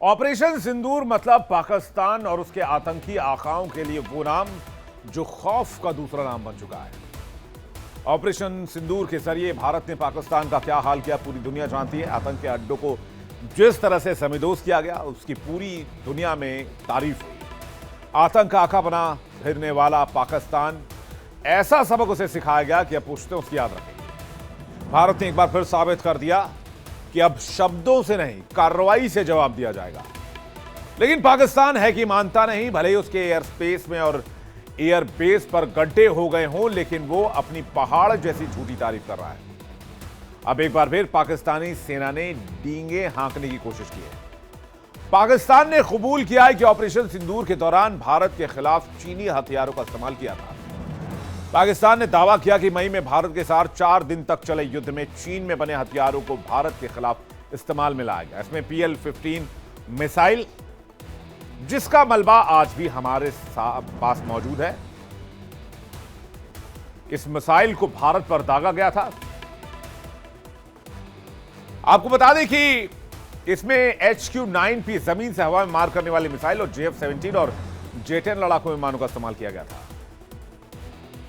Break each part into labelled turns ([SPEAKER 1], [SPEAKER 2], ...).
[SPEAKER 1] Operation सिंदूर मतलब पाकिस्तान और उसके आतंकी आकाओं के लिए वो नाम जो खौफ का दूसरा नाम बन चुका है। ऑपरेशन सिंदूर के जरिए भारत ने पाकिस्तान का क्या हाल किया पूरी दुनिया जानती है। आतंक के अड्डों को जिस तरह से समेदोज किया गया उसकी पूरी दुनिया में तारीफ हुई। आतंक का आका बना फिरने वाला पाकिस्तान, ऐसा सबक उसे सिखाया गया कि अब पूछते उसकी याद रखेंगे। भारत ने एक बार फिर साबित कर दिया कि अब शब्दों से नहीं कार्रवाई से जवाब दिया जाएगा। लेकिन पाकिस्तान है कि मानता नहीं, भले ही उसके एयर स्पेस में और एयर बेस पर गड्ढे हो गए हों, लेकिन वो अपनी पहाड़ जैसी झूठी तारीफ कर रहा है। अब एक बार फिर पाकिस्तानी सेना ने डींगे हाँकने की कोशिश की है। पाकिस्तान ने कबूल किया है कि ऑपरेशन सिंदूर के दौरान भारत के खिलाफ चीनी हथियारों का इस्तेमाल किया था। पाकिस्तान ने दावा किया कि मई में भारत के साथ 4 दिन तक चले युद्ध में चीन में बने हथियारों को भारत के खिलाफ इस्तेमाल में लाया गया। इसमें PL-15 मिसाइल, जिसका मलबा आज भी हमारे पास मौजूद है, इस मिसाइल को भारत पर दागा गया था। आपको बता दें कि इसमें HQ-9P जमीन से हवा में मार करने वाली मिसाइल और JF-17 और J-10 लड़ाकू विमानों का इस्तेमाल किया गया था।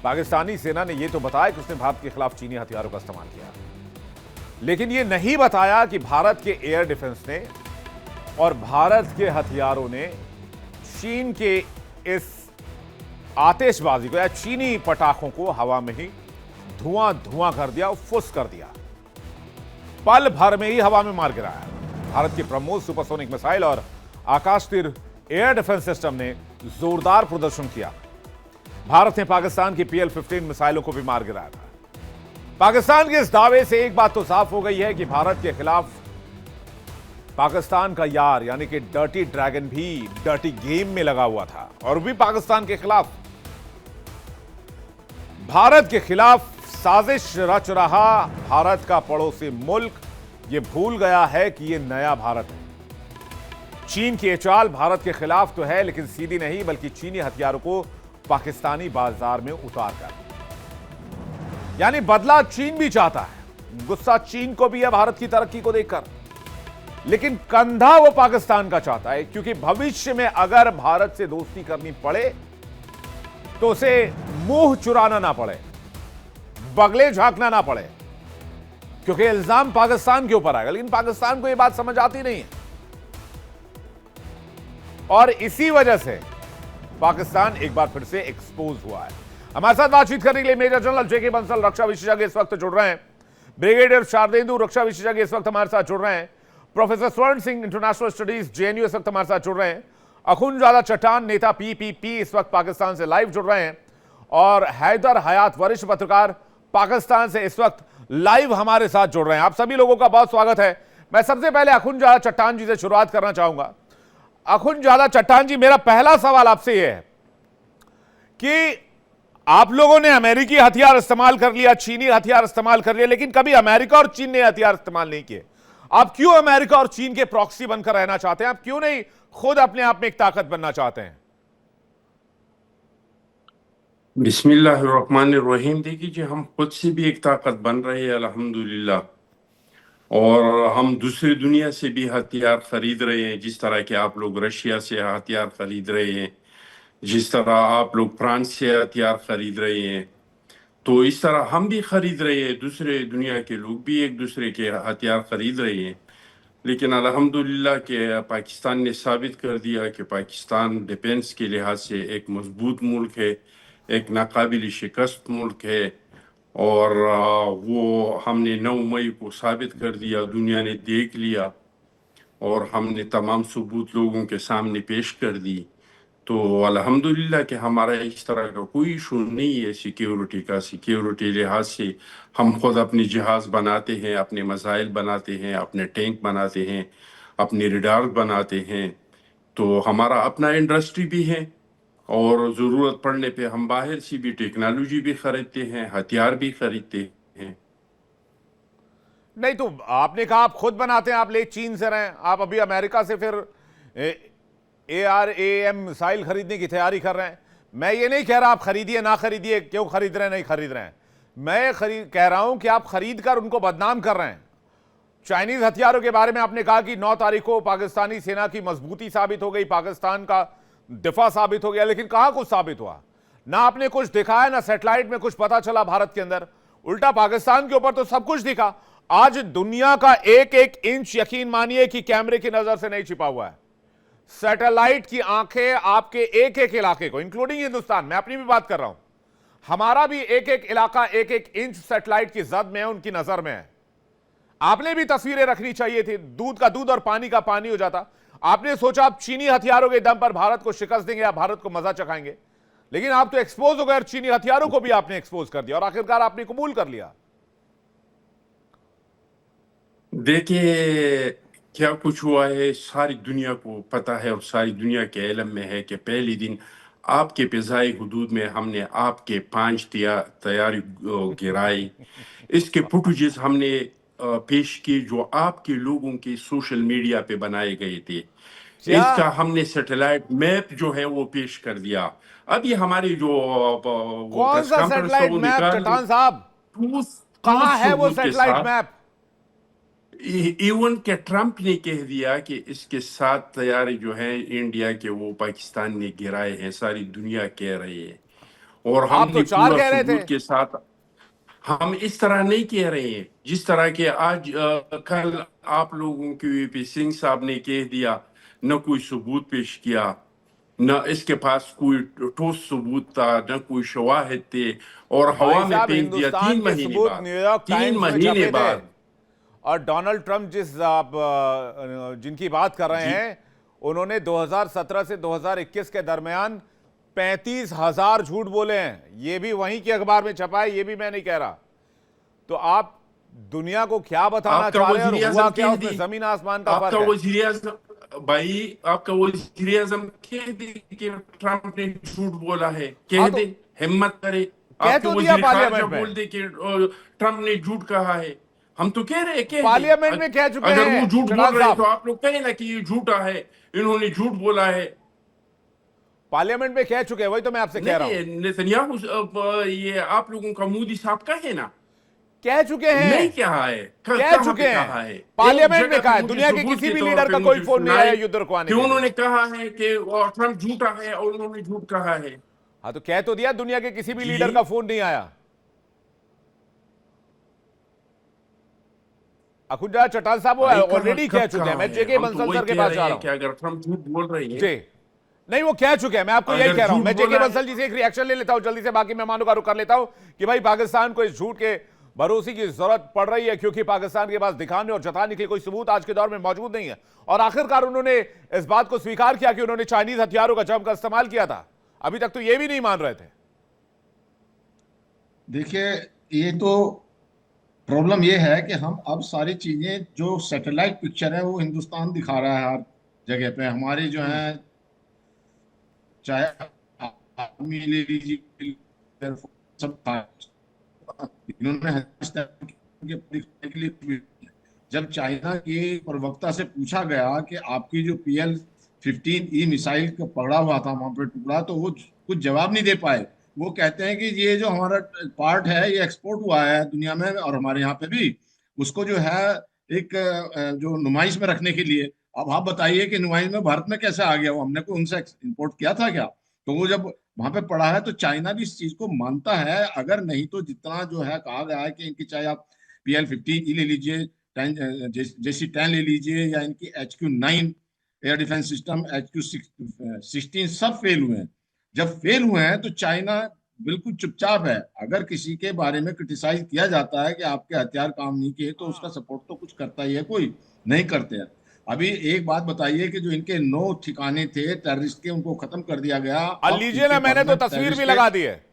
[SPEAKER 1] पाकिस्तानी सेना ने यह तो बताया कि उसने भारत के खिलाफ चीनी हथियारों का इस्तेमाल किया, लेकिन यह नहीं बताया कि भारत के एयर डिफेंस ने और भारत के हथियारों ने चीन के इस आतिशबाजी को या चीनी पटाखों को हवा में ही धुआं धुआं कर दिया, फुस कर दिया, पल भर में ही हवा में मार गिराया। भारत की ब्रह्मोस सुपरसोनिक मिसाइल और आकाश तीर एयर डिफेंस सिस्टम ने जोरदार प्रदर्शन किया। भारत ने पाकिस्तान की PL-15 मिसाइलों को भी मार गिराया था। पाकिस्तान के इस दावे से एक बात तो साफ हो गई है कि भारत के खिलाफ पाकिस्तान का यार यानी कि डर्टी ड्रैगन भी डर्टी गेम में लगा हुआ था और भी पाकिस्तान के खिलाफ, भारत के खिलाफ साजिश रच रहा। भारत का पड़ोसी मुल्क यह भूल गया है कि यह नया भारत है। चीन की ये चाल भारत के खिलाफ तो है, लेकिन सीधी नहीं, बल्कि चीनी हथियारों को पाकिस्तानी बाजार में उतार कर, यानी बदला चीन भी चाहता है। गुस्सा चीन को भी है भारत की तरक्की को देखकर, लेकिन कंधा वो पाकिस्तान का चाहता है, क्योंकि भविष्य में अगर भारत से दोस्ती करनी पड़े तो उसे मुंह चुराना ना पड़े, बगले झांकना ना पड़े, क्योंकि इल्जाम पाकिस्तान के ऊपर आएगा। लेकिन पाकिस्तान को यह बात समझ आती नहीं है और इसी वजह से पाकिस्तान एक बार फिर से एक्सपोज हुआ है। हमारे साथ बातचीत करने के लिए मेजर जनरल JK बंसल, रक्षा विशेषज्ञ, इस वक्त जुड़ रहे हैं। ब्रिगेडियर शारदेंदु, रक्षा विशेषज्ञ, इस वक्त हमारे साथ जुड़ रहे हैं। प्रोफेसर स्वर्ण सिंह, इंटरनेशनल स्टडीज, JNU, इस वक्त हमारे साथ जुड़ रहे हैं। अखुनजादा चट्टान, नेता PPP, इस वक्त पाकिस्तान से लाइव जुड़ रहे हैं। और हैदर हयात, वरिष्ठ पत्रकार, पाकिस्तान से इस वक्त लाइव हमारे साथ जुड़ रहे हैं। आप सभी लोगों का बहुत स्वागत है। मैं सबसे पहले अखुनजादा चट्टान जी से शुरुआत करना चाहूंगा। अखुनजादा चट्टान जी, मेरा पहला सवाल आपसे यह है कि आप लोगों ने अमेरिकी हथियार इस्तेमाल कर लिया, चीनी हथियार इस्तेमाल कर लिया, लेकिन कभी अमेरिका और चीन ने हथियार इस्तेमाल नहीं किए। आप क्यों अमेरिका और चीन के प्रॉक्सी बनकर रहना चाहते हैं? आप क्यों नहीं खुद अपने आप में एक ताकत बनना चाहते हैं?
[SPEAKER 2] बिस्मिल्लाहिर्रहमानिर्रहीम। देखिए जी, हम खुद से भी एक ताकत बन रहे हैं अल्हम्दुलिल्लाह, और हम दूसरी दुनिया से भी हथियार खरीद रहे हैं। जिस तरह के आप लोग रशिया से हथियार खरीद रहे हैं, जिस तरह आप लोग फ्रांस से हथियार खरीद रहे हैं, तो इस तरह हम भी खरीद रहे हैं। दूसरे दुनिया के लोग भी एक दूसरे के हथियार खरीद रहे हैं। लेकिन अल्हम्दुलिल्लाह के पाकिस्तान ने साबित कर दिया कि पाकिस्तान डिफेंस के लिहाज से एक मजबूत मुल्क है, एक नाकाबिल शिकस्त मुल्क है। और वो हमने 9 मई को साबित कर दिया, दुनिया ने देख लिया और हमने तमाम सबूत लोगों के सामने पेश कर दी। तो अल्हम्दुलिल्लाह कि हमारा इस तरह का कोई इशू नहीं है सिक्योरिटी का। सिक्योरिटी लिहाज से हम खुद अपने जहाज बनाते हैं, अपने मिसाइल बनाते हैं, अपने टैंक बनाते हैं, अपने रडार बनाते हैं। तो हमारा अपना इंडस्ट्री भी है और ज़रूरत पड़ने पे हम बाहर से भी टेक्नोलॉजी भी खरीदते हैं, हथियार भी खरीदते हैं।
[SPEAKER 1] नहीं, तो आपने कहा आप खुद बनाते हैं, आप ले चीन से रहे हैं, आप अभी अमेरिका से फिर ARAM मिसाइल खरीदने की तैयारी कर रहे हैं। मैं ये नहीं कह रहा आप खरीदिए ना खरीदिए, क्यों खरीद रहे हैं नहीं खरीद रहे हैं। मैं कह रहा हूं कि आप खरीद कर उनको बदनाम कर रहे हैं। चाइनीज हथियारों के बारे में आपने कहा कि 9 तारीख को पाकिस्तानी सेना की मजबूती साबित हो गई, पाकिस्तान का दिफा साबित हो गया, लेकिन कहां कुछ साबित हुआ? ना आपने कुछ दिखाया, ना सैटेलाइट में कुछ पता चला भारत के अंदर। उल्टा पाकिस्तान के ऊपर तो सब कुछ दिखा। आज दुनिया का एक एक इंच यकीन मानिए कि कैमरे की नजर से नहीं छिपा हुआ है। सैटेलाइट की आंखें आपके एक एक इलाके को, इंक्लूडिंग हिंदुस्तान, मैं अपनी भी बात कर रहा हूं, हमारा भी एक एक इलाका एक एक इंच सैटेलाइट की जद में है, उनकी नजर में है। आपने भी तस्वीरें रखनी चाहिए थी, दूध का दूध और पानी का पानी हो जाता। आपने सोचा आप चीनी हथियारों के दम पर भारत को शिकस्त देंगे या भारत को मजा चखाएंगे, लेकिन आप तो एक्सपोज हो गए और चीनी हथियारों को भी आपने एक्सपोज कर दिया और आखिरकार आपने कबूल कर लिया।
[SPEAKER 2] देखिए, क्या कुछ हुआ है सारी दुनिया को पता है और सारी दुनिया के इल्म में है कि पहले दिन आपके फिजाई हदूद में हमने आपके 5 तैयारी गिराई। इसके फुटेजेस हमने पेश किए जो आपके लोगों के सोशल मीडिया पे बनाए गए थे।
[SPEAKER 1] क्या
[SPEAKER 2] इसका हमने सैटेलाइट मैप जो है वो पेश कर दिया। अभी हमारे जो वो
[SPEAKER 1] कौन
[SPEAKER 2] प्रेस
[SPEAKER 1] सा
[SPEAKER 2] कॉन्फ्रेंस था
[SPEAKER 1] सैटेलाइट
[SPEAKER 2] वो
[SPEAKER 1] मैप
[SPEAKER 2] निकाल
[SPEAKER 1] चट्टान साहब? कहां है वो
[SPEAKER 2] सबूत के
[SPEAKER 1] सैटेलाइट
[SPEAKER 2] साथ।
[SPEAKER 1] मैप?
[SPEAKER 2] इवन के ट्रंप ने कह दिया कि इसके 7 तैयारे जो हैं इंडिया के वो पाकिस्तान ने गिराए हैं, सारी दुनिया कह रही है। और
[SPEAKER 1] आप तो
[SPEAKER 2] हमने
[SPEAKER 1] 4
[SPEAKER 2] पूरा
[SPEAKER 1] कह रहे थे।
[SPEAKER 2] सबूत के साथ, हम इस तरह नहीं कह रहे हैं जिस तरह के आज कल आप लोगों के वीपी सिंह साहब ने कह दिया। न कोई सबूत पेश किया, न इसके पास कोई ठोस सबूत था, न कोई शवाहिद थे, और
[SPEAKER 1] भाई
[SPEAKER 2] हवा में
[SPEAKER 1] साहब,
[SPEAKER 2] फेंक दिया
[SPEAKER 1] हिंदुस्तान
[SPEAKER 2] 3
[SPEAKER 1] के
[SPEAKER 2] महीने
[SPEAKER 1] सबूत
[SPEAKER 2] बाद।
[SPEAKER 1] न्यूयॉर्क
[SPEAKER 2] 3
[SPEAKER 1] टाइम्स में
[SPEAKER 2] महीने
[SPEAKER 1] छपे थे।
[SPEAKER 2] बाद
[SPEAKER 1] और डोनाल्ड ट्रंप जिनकी बात कर रहे
[SPEAKER 2] जी।
[SPEAKER 1] हैं, उन्होंने 2017 से 2021 के दरमियान 35,000 झूठ बोले हैं। ये भी वहीं के अखबार में छपा है, ये भी मैं नहीं कह रहा। तो आप दुनिया को क्या बताना
[SPEAKER 2] आपका
[SPEAKER 1] चाह रहे हैं और
[SPEAKER 2] वजीर
[SPEAKER 1] हुआ
[SPEAKER 2] आजम
[SPEAKER 1] क्या?
[SPEAKER 2] कह
[SPEAKER 1] उसमें
[SPEAKER 2] दी,
[SPEAKER 1] जमीन आसमान का
[SPEAKER 2] आपका
[SPEAKER 1] फर्क है।
[SPEAKER 2] वजीर आजम भाई, आपका वजीर आजम कह दे कि ट्रंप ने झूठ बोला है,
[SPEAKER 1] हाँ,
[SPEAKER 2] कह
[SPEAKER 1] तो
[SPEAKER 2] दे, हिम्मत करे।
[SPEAKER 1] कह
[SPEAKER 2] आपके
[SPEAKER 1] तो दिया
[SPEAKER 2] वजीर खारजा
[SPEAKER 1] पार्लियामेंट
[SPEAKER 2] बोल
[SPEAKER 1] में।
[SPEAKER 2] दे कि ट्रंप ने झूठ कहा है। हम तो कह रहे हैं, कह दे।
[SPEAKER 1] पार्लियामेंट में कह चुके
[SPEAKER 2] अगर
[SPEAKER 1] हैं
[SPEAKER 2] वो झूठ बोल
[SPEAKER 1] चढ़ान
[SPEAKER 2] रहे हैं तो
[SPEAKER 1] साहब।
[SPEAKER 2] आप लोग कहें ना कि ये झूठा है, इन्होंने झूठ बोला है।
[SPEAKER 1] पार्लियामेंट में कह चुके हैं, वही तो मैं आपसे कह रहा हूं।
[SPEAKER 2] नहीं, नेतन्याहू ये आप लोगों का मोदी साहब कहे ना,
[SPEAKER 1] कह चुके हैं।
[SPEAKER 2] नहीं कहा है,
[SPEAKER 1] कह
[SPEAKER 2] कहां
[SPEAKER 1] चुके
[SPEAKER 2] पे
[SPEAKER 1] हैं।
[SPEAKER 2] कहा है?
[SPEAKER 1] पार्लियामेंट
[SPEAKER 2] एक
[SPEAKER 1] में
[SPEAKER 2] जगह
[SPEAKER 1] कहा
[SPEAKER 2] पे
[SPEAKER 1] है।
[SPEAKER 2] मुझे
[SPEAKER 1] दुनिया के
[SPEAKER 2] सबूत
[SPEAKER 1] किसी
[SPEAKER 2] के
[SPEAKER 1] भी
[SPEAKER 2] तौर
[SPEAKER 1] लीडर
[SPEAKER 2] पे
[SPEAKER 1] का कोई
[SPEAKER 2] मुझे
[SPEAKER 1] फोन नहीं आया
[SPEAKER 2] सुनाए
[SPEAKER 1] युद्ध रुकवाने
[SPEAKER 2] कि
[SPEAKER 1] के लिए।
[SPEAKER 2] उन्होंने कहा है कि ट्रंप झूठा है और उन्होंने झूठ कहा है।
[SPEAKER 1] हाँ, तो कह तो दिया, दुनिया के किसी भी
[SPEAKER 2] जी।
[SPEAKER 1] लीडर का फोन नहीं आया। अखुजा चटाल साहब वो
[SPEAKER 2] भाई
[SPEAKER 1] ऑलरेडी
[SPEAKER 2] कब
[SPEAKER 1] कह चुके हैं।
[SPEAKER 2] कहा
[SPEAKER 1] मैं
[SPEAKER 2] है?
[SPEAKER 1] जेके
[SPEAKER 2] हम तो
[SPEAKER 1] बंसल
[SPEAKER 2] वही
[SPEAKER 1] सर के
[SPEAKER 2] कह
[SPEAKER 1] पास
[SPEAKER 2] रहे
[SPEAKER 1] जा रहा
[SPEAKER 2] हैं कि
[SPEAKER 1] हूं।
[SPEAKER 2] अगर ट्रंप झूठ बोल रहे हैं,
[SPEAKER 1] जी, नहीं, वो कह चुके हैं। मैं आपको यही
[SPEAKER 2] अगर
[SPEAKER 1] कह रहा हूं।
[SPEAKER 2] झूठ
[SPEAKER 1] मैं जेके
[SPEAKER 2] बोला है-
[SPEAKER 1] बंसल जी से एक रिएक्शन ले लेता हूं जल्दी से, बाकी मेहमानों का रुख कर लेता हूं कि भाई पाकिस्तान को इस झूठ के भरोसे की जरूरत पड़ रही है, क्योंकि पाकिस्तान के पास दिखाने और जताने के कोई सबूत आज के दौर में मौजूद नहीं है। और आखिरकार उन्होंने इस बात को स्वीकार किया कि उन्होंने चाइनीज हथियारों का जमकर इस्तेमाल किया था। अभी तक तो ये भी नहीं मान रहे थे।
[SPEAKER 3] देखिए, ये तो प्रॉब्लम ये है कि हम अब सारी चीजें जो सैटेलाइट पिक्चर है वो हिंदुस्तान दिखा रहा है हर जगह पे। हमारे जो है, चाहे आर्मी ले लीजिए, सब था। इन्होंने दिखाने के लिए, जब चाइना के प्रवक्ता से पूछा गया कि आपकी जो PL-15E मिसाइल का पकड़ा हुआ था वहां पे टुकड़ा, तो वो कुछ जवाब नहीं दे पाए। वो कहते हैं कि ये जो हमारा पार्ट है ये एक्सपोर्ट हुआ है दुनिया में और हमारे यहाँ पे भी, उसको जो है एक जो नुमाइश में रखने के लिए। अब आप बताइए कि नुमाइश में भारत में कैसे आ गया? वो हमने को उनसे इंपोर्ट किया था क्या? तो वो जब वहां पे पड़ा है तो चाइना भी इस चीज को मानता है। अगर नहीं तो जितना जो है कहा गया है कि इनकी, चाहे आप PL-15E ले लीजिए, JC-10 ले लीजिए, या इनकी HQ-9 air defence system, HQ-16, सब फेल हुए हैं। जब फेल हुए हैं तो चाइना बिल्कुल चुपचाप है। अगर किसी के बारे में क्रिटिसाइज किया जाता है कि आपके हथियार काम नहीं किए, तो उसका सपोर्ट तो कुछ करता ही है, कोई नहीं करते हैं। अभी एक बात बताइए कि जो इनके 9 ठिकाने थे टेररिस्ट के, उनको खत्म कर दिया गया। अब
[SPEAKER 1] लीजिए ना,
[SPEAKER 3] इनके
[SPEAKER 1] मैंने तो
[SPEAKER 3] परमानेंट
[SPEAKER 1] तस्वीर भी
[SPEAKER 3] टेररिस्ट
[SPEAKER 1] लगा दी है।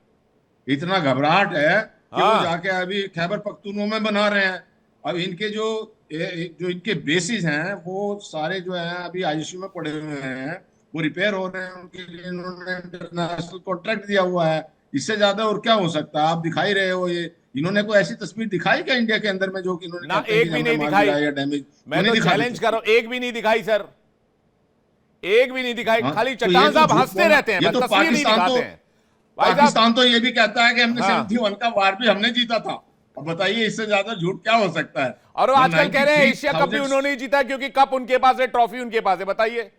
[SPEAKER 3] इतना घबराहट है कि वो
[SPEAKER 1] हाँ।
[SPEAKER 3] जाके अभी खैबर पख्तूनख्वा में बना रहे हैं। अब इनके जो इनके बेसिस हैं वो सारे जो हैं अभी ICU में पड़े हुए हैं, वो रिपेयर हो रहे हैं। उनके लिए इन्होंने इंटरनेशनल कॉन्ट्रैक्ट दिया हुआ है। इससे ज्यादा और क्या हो सकता है? आप दिखाई रहे हो। ये इन्होंने कोई ऐसी तस्वीर दिखाई क्या इंडिया के अंदर में जो कि इन्होंने
[SPEAKER 1] ना,
[SPEAKER 3] कहते हैं
[SPEAKER 1] एक
[SPEAKER 3] कि
[SPEAKER 1] भी
[SPEAKER 3] हमने
[SPEAKER 1] नहीं
[SPEAKER 3] मार
[SPEAKER 1] दिखाई।
[SPEAKER 3] गिराया या डैमेज?
[SPEAKER 1] मैं तो चैलेंज कर रहा हूं, एक भी नहीं दिखाई सर, एक भी नहीं दिखाई।
[SPEAKER 3] हाँ,
[SPEAKER 1] खाली
[SPEAKER 3] तो ये
[SPEAKER 1] चट्टान
[SPEAKER 3] तो
[SPEAKER 1] साहब
[SPEAKER 3] झूठ
[SPEAKER 1] हंसते
[SPEAKER 3] बोलना-
[SPEAKER 1] रहते हैं,
[SPEAKER 3] ये
[SPEAKER 1] बस
[SPEAKER 3] तो
[SPEAKER 1] तस्वीर नहीं
[SPEAKER 3] पाकिस्तान
[SPEAKER 1] दिखाते
[SPEAKER 3] तो
[SPEAKER 1] हैं। भाई साहब,
[SPEAKER 3] पाकिस्तान तो ये भी कहता है कि हमने
[SPEAKER 1] हाँ।
[SPEAKER 3] 71 का वार भी हमने जीता था। अब बताइए इससे ज्यादा झूठ क्या हो सकता है।
[SPEAKER 1] और वो
[SPEAKER 3] मैं
[SPEAKER 1] आजकल कह रहे हैं एशिया कप भी
[SPEAKER 3] 93,000
[SPEAKER 1] उन्होंने ही जीता क्योंकि कप उनके पास है, ट्रॉफी उनके पास है। बताइए।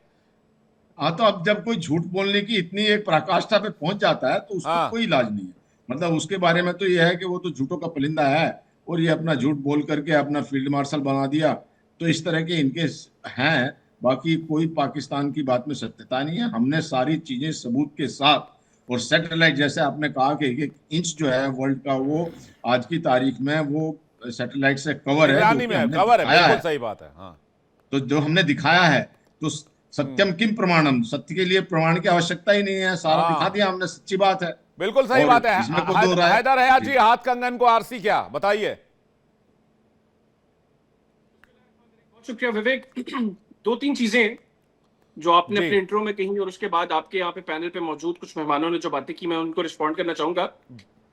[SPEAKER 3] हाँ, तो अब जब कोई झूठ बोलने की इतनी एक पराकाष्ठा पे पहुंच जाता है तो उसका
[SPEAKER 1] हाँ,
[SPEAKER 3] कोई इलाज नहीं है। मतलब उसके बारे में तो ये है कि वो तो झूठों का परिंदा है, और ये अपना झूठ बोल करके अपना फील्ड मार्शल बना दिया। तो इस तरह के इनके हैं। बाकी कोई पाकिस्तान की बात में सत्यता नहीं है। हमने सारी चीजें सबूत के साथ, और सैटेलाइट जैसे आपने कहा कि 1 इंच जो है वर्ल्ड का, वो आज की तारीख में वो सैटेलाइट से कवर है, जो
[SPEAKER 1] निगरानी
[SPEAKER 3] कि
[SPEAKER 1] में
[SPEAKER 3] हमने
[SPEAKER 1] कवर है,
[SPEAKER 3] दिखाया
[SPEAKER 1] बिल्कुल
[SPEAKER 3] है।
[SPEAKER 1] सही बात है। हाँ।
[SPEAKER 3] तो जो हमने दिखाया है, तो सत्यम किम प्रमाणम, सत्य के लिए प्रमाण की आवश्यकता ही नहीं है, सारा दिखा
[SPEAKER 1] हाँ,
[SPEAKER 3] दिया हमने, सच्ची बात है।
[SPEAKER 1] बिल्कुल सही
[SPEAKER 3] और
[SPEAKER 1] बात है।
[SPEAKER 3] इसमें कोई दो राय।
[SPEAKER 1] हैदर हयात
[SPEAKER 3] जी।
[SPEAKER 1] जी, हाथ कंगन को आरसी क्या, बताइए।
[SPEAKER 4] बहुत शुक्रिया विवेक। दो तीन चीजें जो आपने
[SPEAKER 1] जी
[SPEAKER 4] अपने इंट्रो में कही और उसके बाद आपके यहाँ पे पैनल पे मौजूद कुछ मेहमानों ने जो बातें की, मैं उनको रिस्पॉन्ड करना चाहूंगा।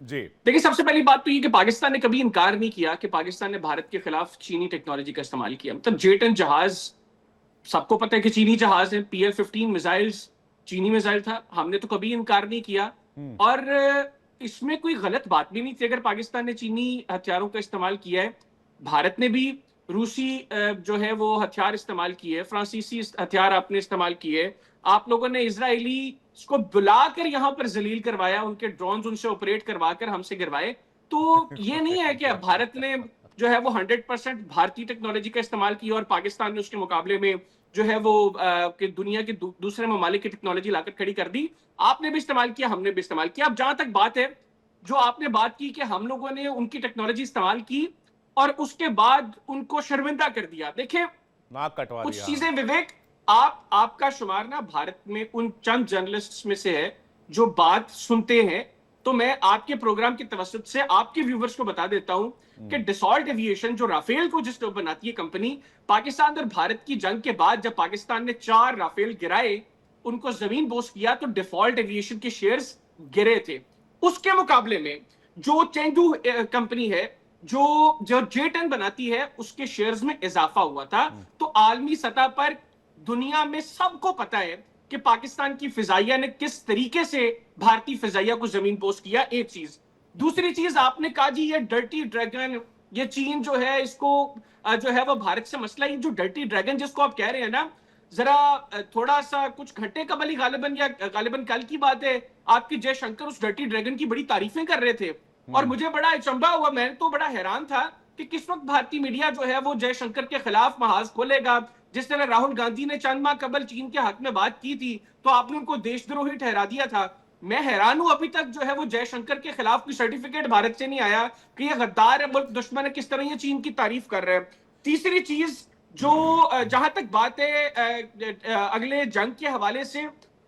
[SPEAKER 1] जी।
[SPEAKER 4] देखिए, सबसे पहली बात तो ये कि पाकिस्तान ने कभी इनकार नहीं किया कि पाकिस्तान ने भारत के खिलाफ चीनी टेक्नोलॉजी का इस्तेमाल किया। मतलब J-10 जहाज, सबको पता है कि चीनी जहाज है। PL-15 मिसाइल्स चीनी मिसाइल था, हमने तो कभी इनकार नहीं किया। और इसमें कोई गलत बात भी नहीं थी अगर पाकिस्तान ने चीनी हथियारों का इस्तेमाल किया है। भारत ने भी रूसी जो है वो हथियार इस्तेमाल किए, फ्रांसीसी हथियार आपने इस्तेमाल किए। आप लोगों ने इजरायली को बुलाकर यहां पर जलील करवाया, उनके ड्रोन उनसे ऑपरेट करवाकर हमसे गिरवाए। तो ये नहीं है कि भारत ने जो है वो 100% भारतीय टेक्नोलॉजी का इस्तेमाल किया और पाकिस्तान ने उसके मुकाबले में जो है वो कि दुनिया के दूसरे ममालिक की टेक्नोलॉजी लाकर खड़ी कर दी। आपने भी इस्तेमाल किया, हमने भी इस्तेमाल किया। अब जहां तक बात है, जो आपने बात की कि हम लोगों ने उनकी टेक्नोलॉजी इस्तेमाल की और उसके बाद उनको शर्मिंदा कर दिया। देखिए,
[SPEAKER 1] नाक कटवा
[SPEAKER 4] कुछ
[SPEAKER 1] दिया।
[SPEAKER 4] चीजें विवेक, आपका शुमार ना भारत में उन चंद जर्नलिस्ट में से है जो बात सुनते हैं। तो मैं आपके प्रोग्राम की तवज्जुह से आपके व्यूवर्स को बता देता हूं कि डिसॉल्ट एविएशन जो राफेल को जिस बनाती है कंपनी, पाकिस्तान और भारत की जंग के बाद जब पाकिस्तान ने 4 राफेल गिराए, उनको जमीन बोस किया, तो डिफॉल्ट एविएशन के शेयर्स गिरे थे। उसके मुकाबले में जो चेंडू कंपनी है, जो जो J-10 बनाती है, उसके शेयर्स में इजाफा हुआ था। तो आलमी सतह पर दुनिया में सबको पता है कि पाकिस्तान की फिजाइया ने किस तरीके से भारतीय फिजाइया को जमीन पोस्ट किया। एक चीज। दूसरी चीज, आपने कहा जी ये डर्टी ड्रैगन, ये चीन जो है इसको जो है वो भारत से मसला। ये जो डर्टी ड्रैगन जिसको आप कह रहे हैं ना, जरा थोड़ा सा कुछ घंटे कबल ही गालिबन कल की बात है, आपकी जयशंकर उस डर्टी ड्रैगन की बड़ी तारीफें कर रहे थे। और मुझे बड़ा अचंभा हुआ, मैं तो बड़ा हैरान था कि किस वक्त भारतीय मीडिया जो है वो जयशंकर के खिलाफ महाज खोलेगा। जिस तरह राहुल गांधी ने चंद माह कबल चीन के हक में बात की थी तो आपने उनको देशद्रोही ठहरा दिया था। मैं हैरान हूं, अभी तक जो है वो जयशंकर के खिलाफ कोई सर्टिफिकेट भारत से नहीं आया कि ये गद्दार है, मुल्क दुश्मन है। किस तरह ये चीन की तारीफ कर रहे हैं। तीसरी चीज, जो जहां तक बात है अगले जंग के हवाले से,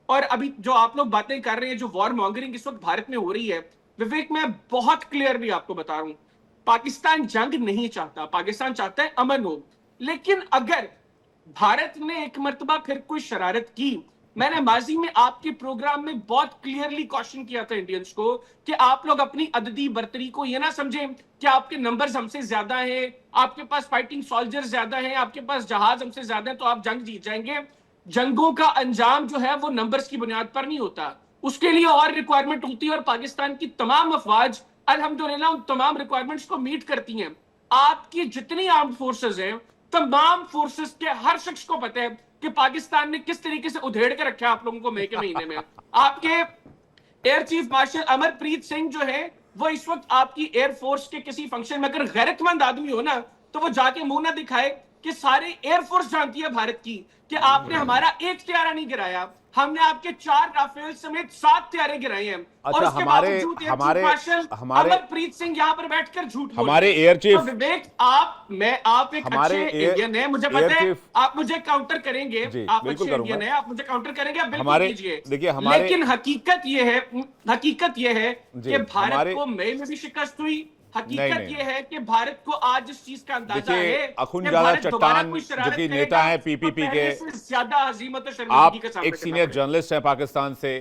[SPEAKER 4] और अभी जो आप लोग बातें कर रहे हैं, जो वॉर मॉन्गरिंग इस वक्त भारत में हो रही है, विवेक मैं बहुत क्लियरली आपको बता रहा हूं, पाकिस्तान जंग नहीं चाहता, पाकिस्तान चाहता है अमन हो। लेकिन अगर भारत ने एक मर्तबा फिर कोई शरारत की, मैंने माजी में आपके प्रोग्राम में बहुत क्लियरली क्वेश्चन किया था इंडियंस को कि आप लोग अपनी अददी बर्तरी को यह ना समझें कि आपके नंबर्स हमसे ज्यादा हैं, आपके पास फाइटिंग सोल्जर्स ज्यादा हैं, आपके पास जहाज हमसे ज्यादा है तो आप जंग जीत जाएंगे। जंगों का अंजाम जो है वो नंबर्स की बुनियाद पर नहीं होता, उसके लिए और रिक्वायरमेंट होती है। और पाकिस्तान की तमाम अफवाज अल्हम्दुलिल्लाह उन तमाम रिक्वायरमेंट्स को मीट करती हैं। आपकी जितनी आर्म्ड फोर्सेस हैं, तमाम फोर्सेस के हर शख्स को पता है कि पाकिस्तान ने किस तरीके से उधेड़ के रखा है आप लोगों को मई के महीने में। आपके air chief marshal Amarpreet Singh जो है वो इस वक्त आपकी एयरफोर्स के किसी फंक्शन में, अगर गैरतमंद आदमी हो ना तो वो जाके मुंह ना दिखाए कि सारे एयरफोर्स जानती है भारत की कि आपने हमारा एक तैयारा नहीं गिराया, हमने आपके 4 राफेल समेत 7 तैयारे गिराए हैं। और
[SPEAKER 1] अच्छा,
[SPEAKER 4] उसके
[SPEAKER 1] हमारे
[SPEAKER 4] बावजूद एयर
[SPEAKER 1] हमारे
[SPEAKER 4] चीफ मार्शल
[SPEAKER 1] हमारे
[SPEAKER 4] अमरप्रीत सिंह यहाँ पर बैठकर झूठ बोल
[SPEAKER 1] हमारे
[SPEAKER 4] रहे हैं।
[SPEAKER 1] एयर चीफ,
[SPEAKER 4] तो विवेक, आप एक
[SPEAKER 1] हमारे
[SPEAKER 4] अच्छे इंडियन है, मुझे
[SPEAKER 1] एयर
[SPEAKER 4] पता है
[SPEAKER 1] चीफ,
[SPEAKER 4] आप मुझे काउंटर करेंगे,
[SPEAKER 1] जी
[SPEAKER 4] आप
[SPEAKER 1] बिल्कुल
[SPEAKER 4] अच्छे इंडियन
[SPEAKER 1] करूंगा।
[SPEAKER 4] है, आप मुझे काउंटर करेंगे, आप बिल्कुल
[SPEAKER 1] हमारे
[SPEAKER 4] कीजिए।
[SPEAKER 1] देखिए हमारे,
[SPEAKER 4] लेकिन हकीकत ये है
[SPEAKER 1] जी,
[SPEAKER 4] कि भारत
[SPEAKER 1] हमारे
[SPEAKER 4] को मई में भी शिकस्त हुई।
[SPEAKER 1] नहीं,
[SPEAKER 4] हकीकत
[SPEAKER 1] नहीं।
[SPEAKER 4] ये है कि भारत को आज इस चीज का अंदाजा
[SPEAKER 1] देखिए,
[SPEAKER 4] है
[SPEAKER 1] अखुन
[SPEAKER 4] कि
[SPEAKER 1] ज्यादा
[SPEAKER 4] भारत दोबारा
[SPEAKER 1] चट्टान
[SPEAKER 4] कोई
[SPEAKER 1] जो
[SPEAKER 4] शरारत
[SPEAKER 1] कि
[SPEAKER 4] करेगा
[SPEAKER 1] नेता है
[SPEAKER 4] तो
[SPEAKER 1] पीपीपी
[SPEAKER 4] पहले
[SPEAKER 1] के,
[SPEAKER 4] से ज्यादा हजीमत और
[SPEAKER 1] आप
[SPEAKER 4] शर्मिंदगी का सामना
[SPEAKER 1] एक
[SPEAKER 4] करना
[SPEAKER 1] सीनियर
[SPEAKER 4] पड़ेगा।
[SPEAKER 1] जर्नलिस्ट हैं पाकिस्तान से।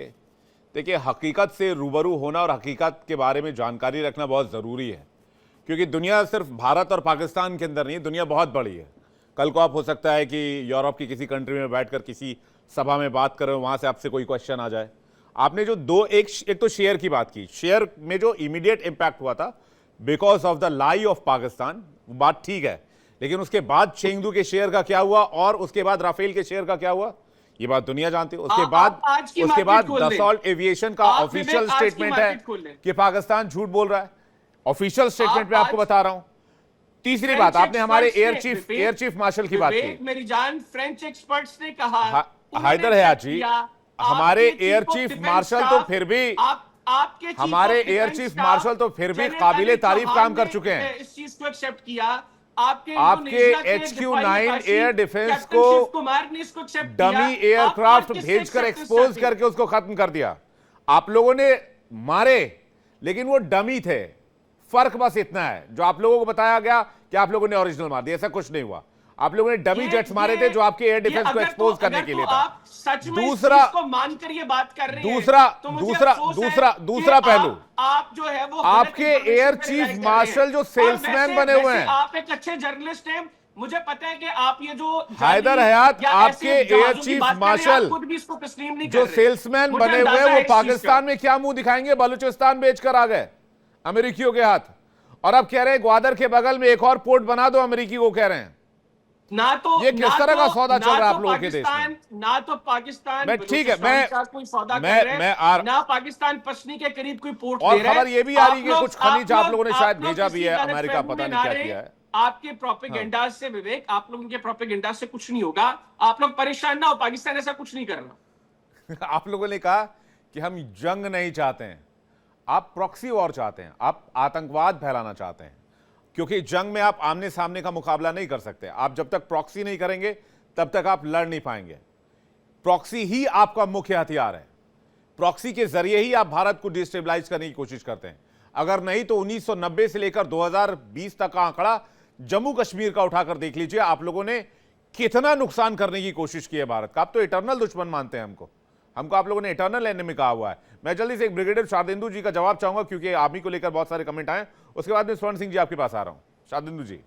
[SPEAKER 1] देखिए, हकीकत से रूबरू होना और हकीकत के बारे में जानकारी रखना बहुत ज़रूरी है, क्योंकि दुनिया सिर्फ भारत और पाकिस्तान के अंदर नहीं, दुनिया बहुत बड़ी है। कल को आप हो सकता है कि यूरोप की किसी कंट्री में बैठकर किसी सभा में बात कर रहे हो, वहाँ से आपसे कोई क्वेश्चन आ जाए। आपने जो एक तो शेयर की बात की, शेयर में जो इमीडिएट इम्पैक्ट हुआ था because of the lie of Pakistan, वो बात ठीक है, लेकिन उसके बाद चेंगदू के शेयर का क्या हुआ और उसके बाद राफेल के शेयर का क्या हुआ, ये बात दुनिया जानती है। उसके बाद दसॉल्ट एविएशन का ऑफिशियल स्टेटमेंट है कि पाकिस्तान झूठ बोल रहा है, ऑफिशियल स्टेटमेंट में आपको बता रहा हूं। तीसरी बात, आपने हमारे एयर चीफ मार्शल की बात की,
[SPEAKER 4] मेरी जान, फ्रेंच एक्सपर्ट्स ने कहा,
[SPEAKER 1] हैदर हयात जी, हमारे एयर चीफ मार्शल तो फिर भी
[SPEAKER 4] आपके
[SPEAKER 1] हमारे एयर चीफ मार्शल तो फिर भी काबिले तारीफ काम कर चुके हैं।
[SPEAKER 4] इस चीज को एक्सेप्ट किया।
[SPEAKER 1] आपके HQ-9 एयर डिफेंस को डमी एयरक्राफ्ट भेजकर एक्सपोज करके उसको खत्म कर दिया। आप लोगों ने मारे, लेकिन वो डमी थे। फर्क बस इतना है, जो आप लोगों को बताया गया कि आप लोगों ने ओरिजिनल मार दिया, ऐसा कुछ नहीं हुआ। आप लोगों ने डमी जेट्स मारे थे जो आपके एयर डिफेंस को एक्सपोज करने के लिए था।
[SPEAKER 4] मानकर ये बात कर रहे
[SPEAKER 1] हैं। दूसरा पहलू,
[SPEAKER 4] आप जो है वो
[SPEAKER 1] आपके एयर चीफ मार्शल जो सेल्समैन बने हुए हैं,
[SPEAKER 4] आप एक अच्छे जर्नलिस्ट हैं, मुझे पता है कि आप ये जो
[SPEAKER 1] हैदर हयात, आपके एयर चीफ मार्शल जो सेल्समैन बने हुए हैं, वो पाकिस्तान में क्या मुंह दिखाएंगे? बलूचिस्तान बेचकर आ गए अमेरिकियों के हाथ, और अब कह रहे हैं ग्वादर के बगल में एक और पोर्ट बना दो, अमेरिकी को कह रहे हैं। ये किस तरह का सौदा चल रहा है आप लोगों के देश में?
[SPEAKER 4] ना तो पाकिस्तान,
[SPEAKER 1] मैं ठीक है,
[SPEAKER 4] कोई सौदा कर रहे हैं, ना पाकिस्तान पश्चिमी के करीब कोई पोर्ट
[SPEAKER 1] और खबर ये भी आ रही है कि कुछ खनिज आप लोगों ने शायद भेजा भी है अमेरिका, पता नहीं क्या किया है।
[SPEAKER 4] आपके प्रोपेगेंडा से विवेक, आप लोगों के प्रोपेगेंडा से कुछ नहीं होगा। आप लोग परेशान ना हो, पाकिस्तान ऐसा कुछ नहीं कर रहा।
[SPEAKER 1] आप लोगों ने कहा कि हम जंग नहीं चाहते हैं, आप प्रॉक्सी वॉर चाहते हैं, आप आतंकवाद फैलाना चाहते हैं, क्योंकि जंग में आप आमने सामने का मुकाबला नहीं कर सकते। आप जब तक प्रॉक्सी नहीं करेंगे तब तक आप लड़ नहीं पाएंगे। प्रॉक्सी ही आपका मुख्य हथियार है। प्रॉक्सी के जरिए ही आप भारत को डिस्टेबलाइज करने की कोशिश करते हैं। अगर नहीं तो 1990 से लेकर 2020 तक का आंकड़ा जम्मू कश्मीर का उठाकर देख लीजिए, आप लोगों ने कितना नुकसान करने की कोशिश की है भारत का। आप तो इटर्नल दुश्मन मानते हैं हमको आप लोगों ने इटर्नल एनिमी कहा हुआ है। मैं जल्दी से एक ब्रिगेडियर शारदेंदु जी का जवाब चाहूंगा, क्योंकि आर्मी को लेकर बहुत सारे कमेंट आए। उसके बाद में स्वर्ण सिंह जी आपके पास आ रहा हूं। शारदेंदु जी,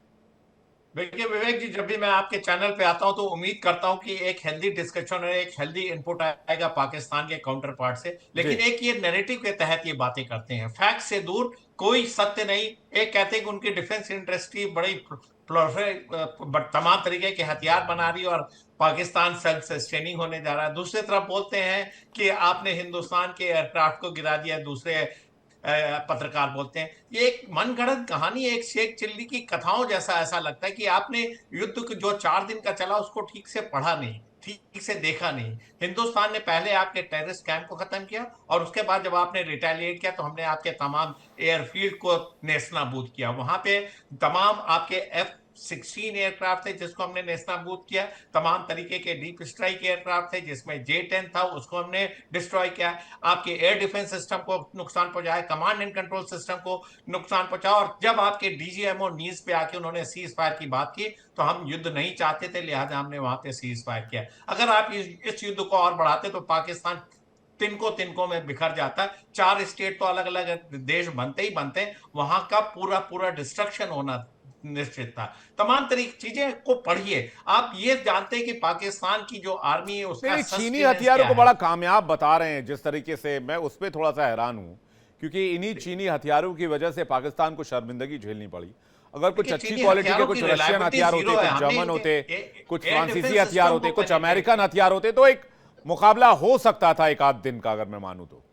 [SPEAKER 5] देखिए विवेक जी, जब भी मैं आपके चैनल पे आता हूं तो उम्मीद करता हूं कि एक हेल्दी डिस्कशन और एक हेल्दी इनपुट आएगा पाकिस्तान के काउंटर पार्ट से, लेकिन एक ये नैरेटिव के तहत ये बातें करते हैं, फैक्ट से दूर, कोई सत्य नहीं। एक कहते हैं कि उनकी डिफेंस इंडस्ट्री बड़ी तमाम तरीके के हथियार बना रही है और पाकिस्तान सेल्फ सस्टेनिंग होने जा रहा है। दूसरी तरफ बोलते हैं कि आपने हिंदुस्तान के एयरक्राफ्ट को गिरा दिया, दूसरे पत्रकार बोलते हैं। ये एक मनगढ़ंत कहानी है, एक शेख चिल्ली की कथाओं जैसा ऐसा लगता है कि आपने युद्ध जो 4 दिन का चला उसको ठीक से पढ़ा नहीं, ठीक से देखा नहीं। हिंदुस्तान ने पहले आपके टेररिस्ट कैंप को खत्म किया और उसके बाद जब आपने रिटेलिएट किया तो हमने आपके तमाम एयरफील्ड को नेस्तनाबूद किया। वहां पे तमाम आपके F-16 एयरक्राफ्ट थे जिसको हमने नेस्तनाबूद किया, तमाम तरीके के डीप स्ट्राइक एयरक्राफ्ट थे जिसमें J-10 था, उसको हमने डिस्ट्रॉय किया। आपके एयर डिफेंस सिस्टम को नुकसान पहुंचाया, कमांड एंड कंट्रोल सिस्टम को नुकसान पहुंचा। और जब आपके DGMO नीज पे आके उन्होंने सीज फायर की बात की तो हम युद्ध नहीं चाहते थे, लिहाजा हमने वहां पे सीज फायर किया। अगर आप इस युद्ध को और बढ़ाते तो पाकिस्तान तिनकों में बिखर जाता है। 4 स्टेट तो अलग अलग देश बनते ही बनते हैं, वहां का पूरा डिस्ट्रक्शन होना निश्चित था। तमाम तरीके चीजें को पढ़िए, आप ये जानते हैं कि पाकिस्तान की जो आर्मी है उसका
[SPEAKER 1] चीनी हथियारों को बड़ा कामयाब बता रहे हैं जिस तरीके से, मैं उस पर थोड़ा सा हैरान हूं, क्योंकि इन्हीं चीनी हथियारों की वजह से पाकिस्तान को शर्मिंदगी झेलनी पड़ी। अगर कुछ अच्छी क्वालिटी के कुछ रशियन हथियार होते, कुछ जर्मन होते, कुछ फ्रांसीसी हथियार होते, कुछ अमेरिकन हथियार होते, तो एक मुकाबला हो सकता था एक आध दिन का, अगर मैं मानूं तो।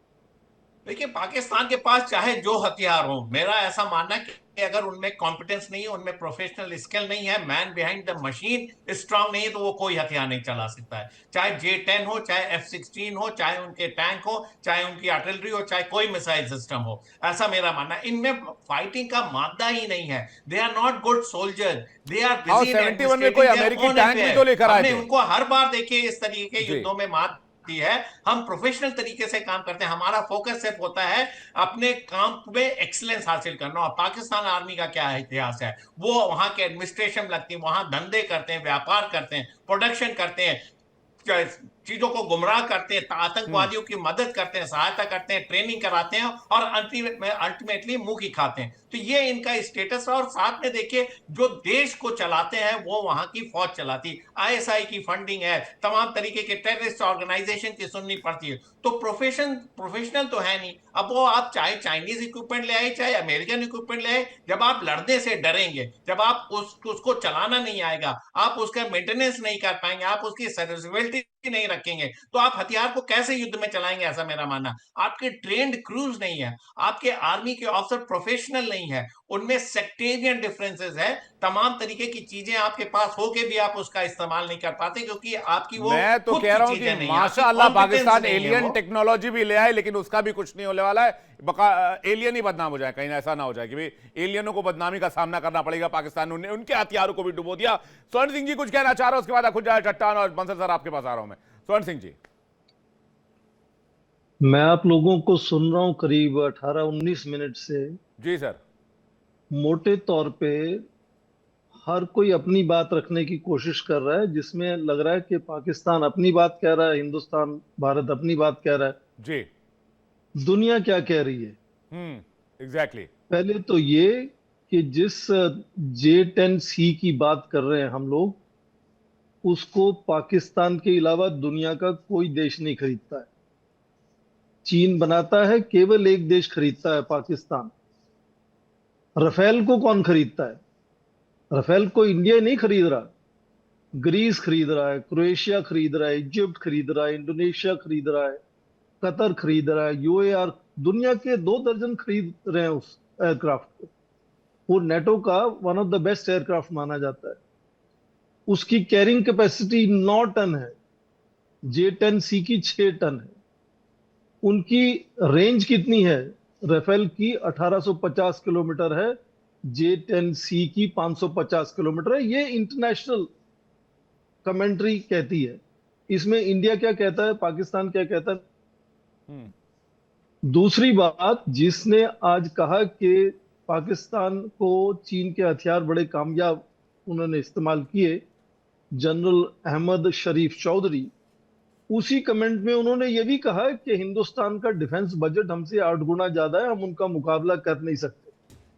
[SPEAKER 5] देखिए पाकिस्तान के पास चाहे जो हथियार हो, मेरा ऐसा मानना है कि अगर उनमें कॉम्पिटेंस नहीं है, उनमें प्रोफेशनल स्किल नहीं है, man behind the machine strong नहीं है, तो वो कोई हथियार नहीं चला सकता है। चाहे J-10 हो, चाहे F-16 हो, चाहे उनके टैंक हो, चाहे उनकी आर्टिलरी हो, चाहे कोई मिसाइल सिस्टम हो, ऐसा मेरा मानना है। इनमें फाइटिंग का मादा ही नहीं है। They are not good soldier, they are busy.
[SPEAKER 1] 71 में कोई अमेरिकी टैंक भी तो लेकर आए थे।
[SPEAKER 5] उनको हर बार देखिए इस तरीके के युद्धों में मात है। हम प्रोफेशनल तरीके से काम करते हैं, हमारा फोकस सिर्फ होता है अपने काम में एक्सीलेंस हासिल करना। और पाकिस्तान आर्मी का क्या इतिहास है, वो वहां के एडमिनिस्ट्रेशन लगती है, वहां धंधे करते हैं, व्यापार करते हैं, प्रोडक्शन करते हैं, चीजों को गुमराह करते हैं, आतंकवादियों की मदद करते हैं, सहायता करते हैं, ट्रेनिंग कराते हैं और अल्टीमेटली मुंह की खाते हैं। तो ये इनका स्टेटस है। और साथ में देखिए, जो देश को चलाते हैं वो वहां की फौज चलाती, आईएसआई की फंडिंग है, तमाम तरीके के टेररिस्ट ऑर्गेनाइजेशन की सुननी पड़ती है। तो प्रोफेशनल तो है नहीं। अब वो आप चाहे चाइनीज इक्विपमेंट ले आए, चाहे अमेरिकन इक्विपमेंट ले आए, जब आप लड़ने से डरेंगे, जब आप उसको चलाना नहीं आएगा, आप उसका मेंटेनेंस नहीं कर पाएंगे, आप उसकी सर्विसिबिलिटी नहीं रखेंगे, तो आप हथियार को कैसे युद्ध में चलाएंगे? ऐसा मेरा मानना। आपके ट्रेंड क्रूज नहीं है, आपके आर्मी के ऑफिसर प्रोफेशनल नहीं है, उनमें सेक्टेरियन डिफरेंसेस है, तमाम तरीके की चीजें आपके पास होके भी आप उसका इस्तेमाल नहीं कर पाते, क्योंकि आपकी वो
[SPEAKER 1] मैं तो
[SPEAKER 5] खुद
[SPEAKER 1] कह
[SPEAKER 5] की
[SPEAKER 1] रहा हूं कि
[SPEAKER 5] चीजें नहीं है, आपकी
[SPEAKER 1] माशाअल्लाह
[SPEAKER 5] competence
[SPEAKER 1] पाकिस्तान
[SPEAKER 5] नहीं है
[SPEAKER 1] एलियन
[SPEAKER 5] वो।
[SPEAKER 1] टेक्नोलॉजी भी ले आए, लेकिन उसका भी कुछ नहीं होने वाला है। एलियन ही बदनाम हो जाए, कहीं ऐसा ना हो जाए कि भाई एलियनों को बदनामी का सामना करना पड़ेगा पाकिस्तान ने उनके हथियारों को भी डुबो दिया। स्वर्ण सिंह जी कुछ कहना चाह रहे हो, उसके बाद खुद जाए चट्टान और बंसल सर आपके पास आ रहा हूं मैं। स्वर्ण सिंह जी।
[SPEAKER 6] मैं आप लोगों को सुन रहा हूं करीब 18-19 मिनट से।
[SPEAKER 1] जी सर।
[SPEAKER 6] मोटे तौर पे हर कोई अपनी बात रखने की कोशिश कर रहा है, जिसमें लग रहा है कि पाकिस्तान अपनी बात कह रहा है, हिंदुस्तान भारत अपनी बात कह रहा है।
[SPEAKER 1] जी।
[SPEAKER 6] दुनिया क्या कह रही है?
[SPEAKER 1] एग्जैक्टली।
[SPEAKER 6] पहले तो ये कि जिस J-10C की बात कर रहे हैं हम लोग, उसको पाकिस्तान के अलावा दुनिया का कोई देश नहीं खरीदता है। चीन बनाता है, केवल एक देश खरीदता है, पाकिस्तान। राफेल को कौन खरीदता है? राफेल को इंडिया नहीं खरीद रहा, ग्रीस खरीद रहा है, क्रोएशिया खरीद रहा है, इजिप्ट खरीद रहा है, इंडोनेशिया खरीद रहा है, कतर खरीद रहा है, यूएआर, दुनिया के 2 दर्जन खरीद रहे हैं उस एयरक्राफ्ट को। वो नेटो का one of the best aircraft माना जाता है। उसकी कैरिंग कैपेसिटी 9 टन है, J-10C की 6 टन है। उनकी रेंज कितनी है? राफेल की 1850 किलोमीटर है, J-10C की 550 किलोमीटर है। ये इंटरनेशनल कमेंट्री कहती है। इसमें इंडिया क्या कहता है, पाकिस्तान क्या कहता है? दूसरी बात, जिसने आज कहा कि पाकिस्तान को चीन के हथियार बड़े कामयाब उन्होंने इस्तेमाल किए, जनरल अहमद शरीफ चौधरी, उसी कमेंट में उन्होंने ये भी कहा कि हिंदुस्तान का डिफेंस बजट हमसे 8 गुना ज्यादा है, हम उनका मुकाबला कर नहीं सकते।